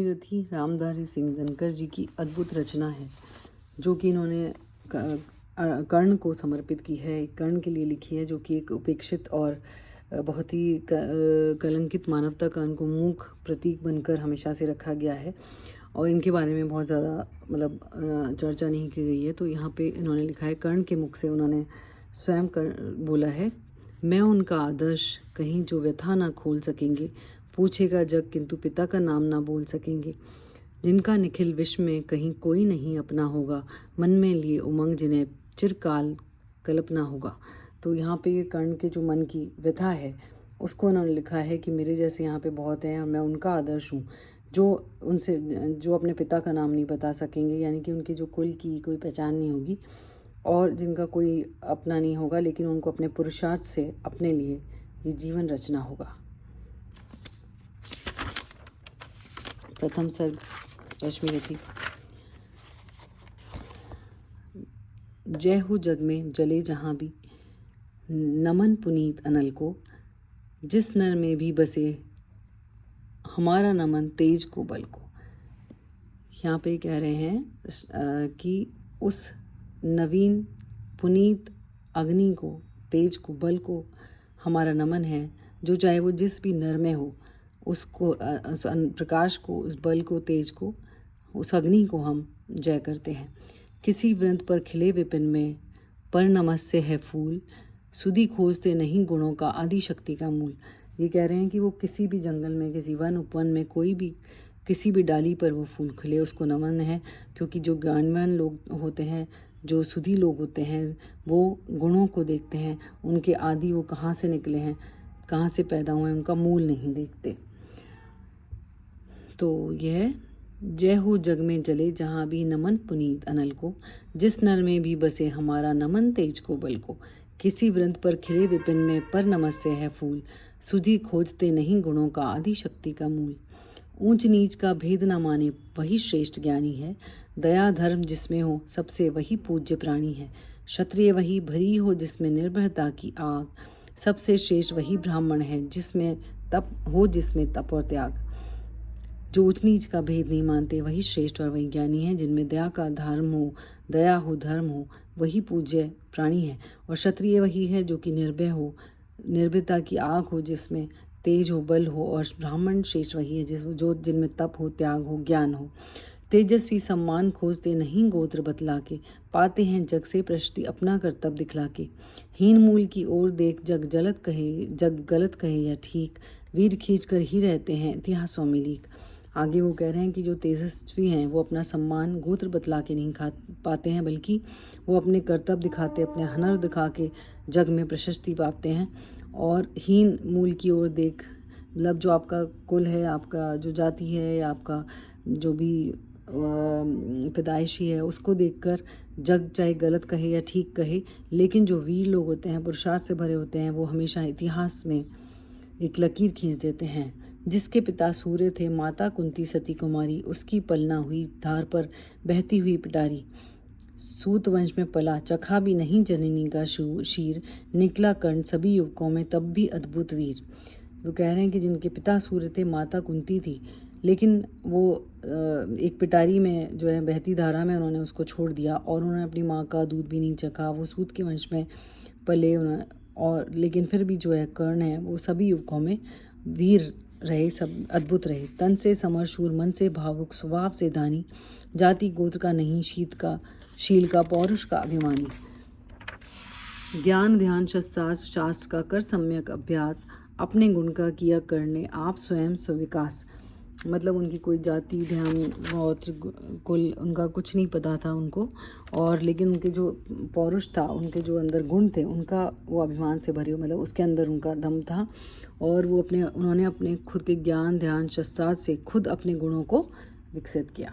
रथी रामधारी सिंह दिनकर जी की अद्भुत रचना है, जो कि इन्होंने कर्ण को समर्पित की है, कर्ण के लिए लिखी है, जो कि एक उपेक्षित और बहुत ही कलंकित मानवता का उनको मूक प्रतीक बनकर हमेशा से रखा गया है और इनके बारे में बहुत ज़्यादा चर्चा नहीं की गई है। तो यहाँ पे इन्होंने लिखा है, कर्ण के मुख से उन्होंने स्वयं बोला है, मैं उनका आदर्श कहीं जो व्यथा ना खोल सकेंगे, पूछेगा जग किंतु पिता का नाम ना बोल सकेंगे, जिनका निखिल विश्व में कहीं कोई नहीं अपना होगा, मन में लिए उमंग जिन्हें चिरकाल कल्पना होगा। तो यहाँ पे ये कर्ण के जो मन की व्यथा है उसको उन्होंने लिखा है कि मेरे जैसे यहाँ पे बहुत हैं और मैं उनका आदर्श हूँ, जो अपने पिता का नाम नहीं बता सकेंगे, यानी कि उनके जो कुल की कोई पहचान नहीं होगी और जिनका कोई अपना नहीं होगा, लेकिन उनको अपने पुरुषार्थ से अपने लिए ये जीवन रचना होगा। प्रथम सर्ग रश्मि रथी। जय हो जग में जले जहाँ भी, नमन पुनीत अनल को, जिस नर में भी बसे हमारा नमन तेज को बल को। यहाँ पे कह रहे हैं कि उस नवीन पुनीत अग्नि को, तेज को, बल को हमारा नमन है, जो चाहे वो जिस भी नर में हो, उसको, उस प्रकाश को, उस बल को, तेज को, उस अग्नि को हम जय करते हैं। किसी वृंत पर खिले विपिन में, पर नमस्य है फूल, सुधि खोजते नहीं गुणों का, आदि शक्ति का मूल। ये कह रहे हैं कि वो किसी भी जंगल में, किसी वन उपवन में, कोई भी किसी भी डाली पर वो फूल खिले, उसको नमन है, क्योंकि जो ज्ञानवान लोग होते हैं, जो सुधी लोग होते हैं, वो गुणों को देखते हैं, उनके आदि वो कहाँ से निकले हैं, कहाँ से पैदा हुए हैं, उनका मूल नहीं देखते। तो यह जय हो जग में जले जहाँ भी, नमन पुनीत अनल को, जिस नर में भी बसे हमारा नमन तेज को बल को। किसी वृंत पर खिले विपिन में, पर नमस्य है फूल, सुधि खोजते नहीं गुणों का, आदि शक्ति का मूल। ऊंच नीच का भेद न माने वही श्रेष्ठ ज्ञानी है, दया धर्म जिसमें हो सबसे वही पूज्य प्राणी है। क्षत्रिय वही भरी हो जिसमें निर्भयता की आग, सबसे श्रेष्ठ वही ब्राह्मण है जिसमें तप और त्याग। जो ऊंच नीच का भेद नहीं मानते वही श्रेष्ठ और वही ज्ञानी है, जिनमें दया हो, धर्म हो, वही पूज्य प्राणी है। और क्षत्रिय वही है जो कि निर्भय हो, निर्भयता की आग हो, जिसमें तेज हो, बल हो। और ब्राह्मण श्रेष्ठ वही है जिनमें तप हो, त्याग हो, ज्ञान हो। तेजस्वी सम्मान खोजते नहीं गोत्र बतला के, पाते हैं जग से प्रशस्ति अपना कर्तव्य दिखला के। हीन मूल की ओर देख जग गलत कहे या ठीक, वीर खींच कर ही रहते हैं इतिहासों में लीक। आगे वो कह रहे हैं कि जो तेजस्वी हैं वो अपना सम्मान गोत्र बतला के नहीं पाते हैं, बल्कि वो अपने कर्तव्य दिखाते, अपने हुनर दिखा के जग में प्रशस्ति पाते हैं। और हीन मूल की ओर देख, मतलब जो आपका कुल है, आपका जो जाति है, या आपका जो भी पैदाइशी है, उसको देखकर जग चाहे गलत कहे या ठीक कहे, लेकिन जो वीर लोग होते हैं, पुरुषार्थ से भरे होते हैं, वो हमेशा इतिहास में एक लकीर खींच देते हैं। जिसके पिता सूर्य थे, माता कुंती सती कुमारी, उसकी पलना हुई धार पर बहती हुई पिटारी। सूत वंश में पला, चखा भी नहीं जननी का शीर, निकला कर्ण सभी युवकों में तब भी अद्भुत वीर। वो कह रहे हैं कि जिनके पिता सूर्य थे, माता कुंती थी, लेकिन वो एक पिटारी में जो है, बहती धारा में उन्होंने उसको छोड़ दिया और उन्होंने अपनी माँ का दूध भी नहीं चखा। वो सूत के वंश में पले और लेकिन फिर भी जो है कर्ण है, वो सभी युवकों में वीर रहे, सब अद्भुत रहे। तन से समर शूर, मन से भावुक, स्वभाव से दानी, जाति गोत्र का नहीं, शील का, पौरुष का अभिमानी। ज्ञान ध्यान शास्त्र का कर सम्यक अभ्यास, अपने गुण का किया करने आप स्वयं स्विकास। मतलब उनकी कोई जाति, ध्यान, गोत्र, कुल, उनका कुछ नहीं पता था उनको, और लेकिन उनके जो पौरुष था, उनके जो अंदर गुण थे, उनका वो अभिमान से भरे, मतलब उसके अंदर उनका दम था। और वो उन्होंने अपने खुद के ज्ञान ध्यान शास्त्र से खुद अपने गुणों को विकसित किया।